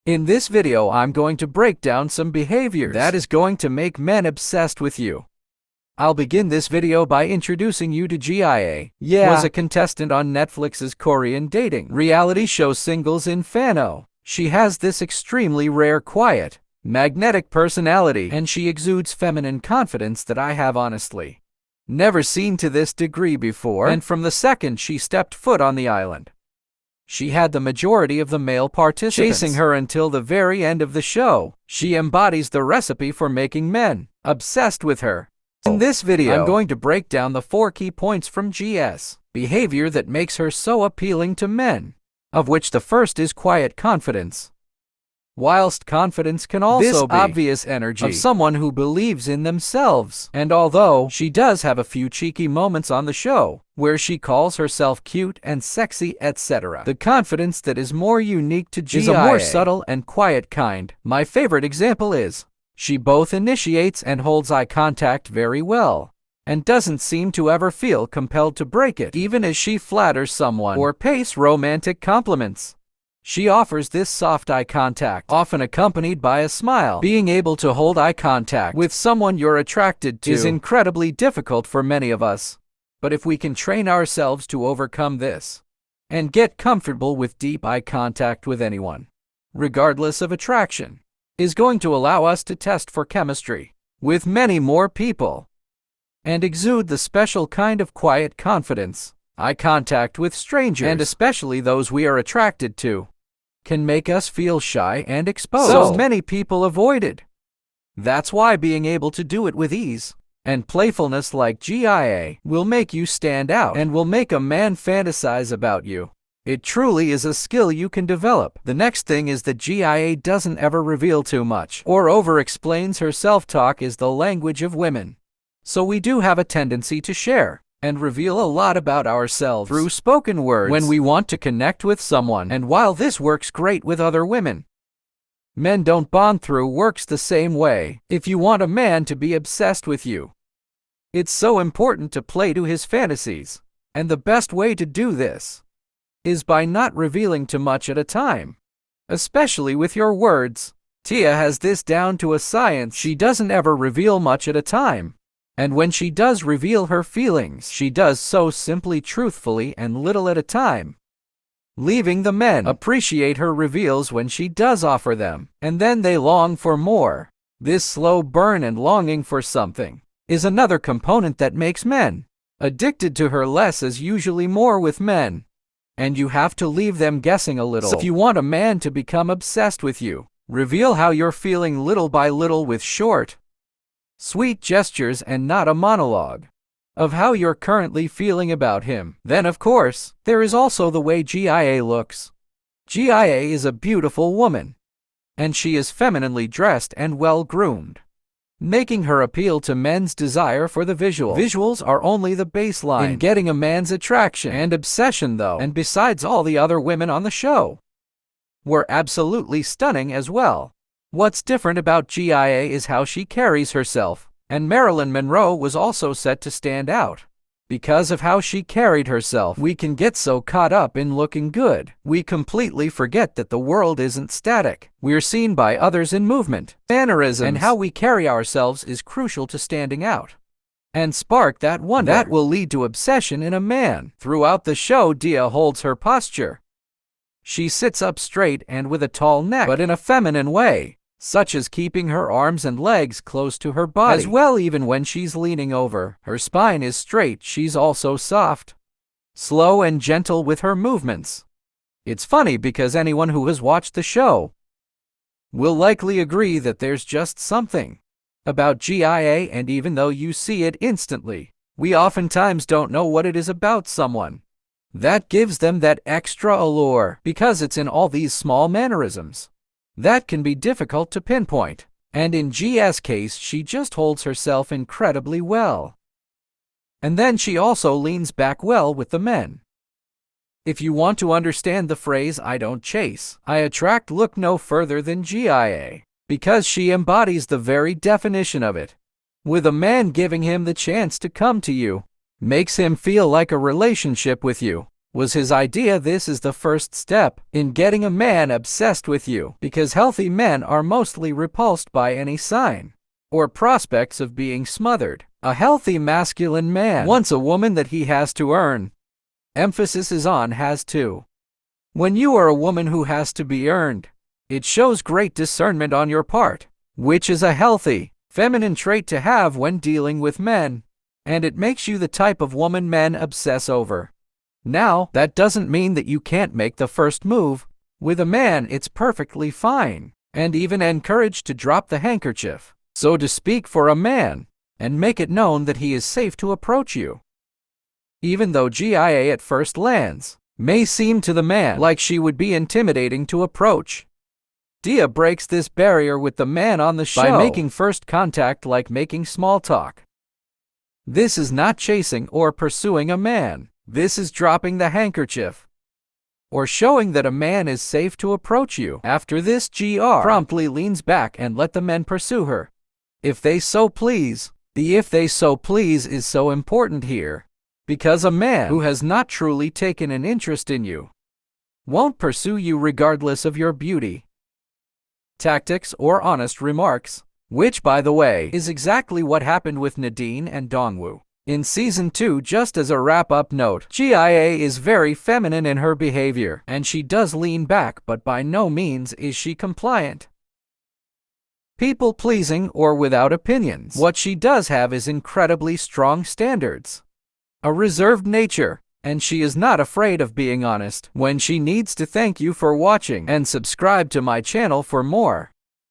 In this video, I'm going to break down some behaviors that is going to make men obsessed with you. I'll begin this video by introducing you to Gia. Was a contestant on Netflix's Korean dating reality show Singles Inferno. She has this extremely rare, quiet, magnetic personality, and she exudes feminine confidence that I have honestly never seen to this degree before, and from the second she stepped foot on the island, she had the majority of the male participants chasing her until the very end of the show. She embodies the recipe for making men obsessed with her. In this video, I'm going to break down the 4 key points from Gia's behavior that makes her so appealing to men, of which the first is quiet confidence. Whilst confidence can also be obvious energy of someone who believes in themselves, and although she does have a few cheeky moments on the show where she calls herself cute and sexy, etc., the confidence that is more unique to Gia is a more subtle and quiet kind. My favorite example is she both initiates and holds eye contact very well, and doesn't seem to ever feel compelled to break it, even as she flatters someone or pays romantic compliments. She offers this soft eye contact, often accompanied by a smile. Being able to hold eye contact with someone you're attracted to is incredibly difficult for many of us. But if we can train ourselves to overcome this and get comfortable with deep eye contact with anyone, regardless of attraction, is going to allow us to test for chemistry with many more people and exude the special kind of quiet confidence. Eye contact with strangers, and especially those we are attracted to, can make us feel shy and exposed, so many people avoid it. That's why being able to do it with ease and playfulness like Gia will make you stand out and will make a man fantasize about you. It truly is a skill you can develop. The next thing is that Gia doesn't ever reveal too much or over-explains her self-talk is the language of women. So we do have a tendency to share and reveal a lot about ourselves through spoken words when we want to connect with someone. And while this works great with other women, men don't bond through works the same way. If you want a man to be obsessed with you, it's so important to play to his fantasies. And the best way to do this is by not revealing too much at a time, especially with your words. Tia has this down to a science. She doesn't ever reveal much at a time. And when she does reveal her feelings, she does so simply, truthfully, and little at a time, leaving the men appreciate her reveals when she does offer them, and then they long for more. This slow burn and longing for something is another component that makes men addicted to her. Less is usually more with men, and you have to leave them guessing a little. So if you want a man to become obsessed with you, reveal how you're feeling little by little with short, sweet gestures and not a monologue of how you're currently feeling about him. Then, of course, there is also the way Gia looks. Gia is a beautiful woman, and she is femininely dressed and well-groomed, making her appeal to men's desire for the visual. Visuals are only the baseline in getting a man's attraction and obsession, though, and besides, all the other women on the show were absolutely stunning as well. What's different about Gia is how she carries herself, and Marilyn Monroe was also set to stand out. Because of how she carried herself, we can get so caught up in looking good, we completely forget that the world isn't static. We're seen by others in movement, mannerisms, and how we carry ourselves is crucial to standing out and spark that wonder that will lead to obsession in a man. Throughout the show, Gia holds her posture. She sits up straight and with a tall neck, but in a feminine way, such as keeping her arms and legs close to her body as well. Even when she's leaning over, her spine is straight. She's also soft, slow, and gentle with her movements. It's funny because anyone who has watched the show will likely agree that there's just something about Gia, and even though you see it instantly, we oftentimes don't know what it is about someone that gives them that extra allure, because it's in all these small mannerisms that can be difficult to pinpoint. And in Gia's case, she just holds herself incredibly well. And then she also leans back well with the men. If you want to understand the phrase "I don't chase, I attract," look no further than Gia, because she embodies the very definition of it. With a man giving him the chance to come to you, makes him feel like a relationship with you, was his idea. This is the first step in getting a man obsessed with you, because healthy men are mostly repulsed by any sign or prospects of being smothered. A healthy masculine man wants a woman that he has to earn. Emphasis is on has to. When you are a woman who has to be earned, it shows great discernment on your part, which is a healthy, feminine trait to have when dealing with men, and it makes you the type of woman men obsess over. Now, that doesn't mean that you can't make the first move. With a man, it's perfectly fine, and even encouraged to drop the handkerchief, so to speak, for a man, and make it known that he is safe to approach you. Even though GIA at first glance may seem to the man like she would be intimidating to approach, Dia breaks this barrier with the man on the show by making first contact like making small talk. This is not chasing or pursuing a man. This is dropping the handkerchief, or showing that a man is safe to approach you. After this, GR promptly leans back and let the men pursue her, if they so please. The if they so please is so important here, because a man who has not truly taken an interest in you won't pursue you regardless of your beauty, tactics, or honest remarks, which, by the way, is exactly what happened with Nadine and Dongwoo in Season 2. Just as a wrap-up note, GIA is very feminine in her behavior, and she does lean back, but by no means is she compliant, people-pleasing, or without opinions. What she does have is incredibly strong standards, a reserved nature, and she is not afraid of being honest when she needs to. Thank you for watching, and subscribe to my channel for more.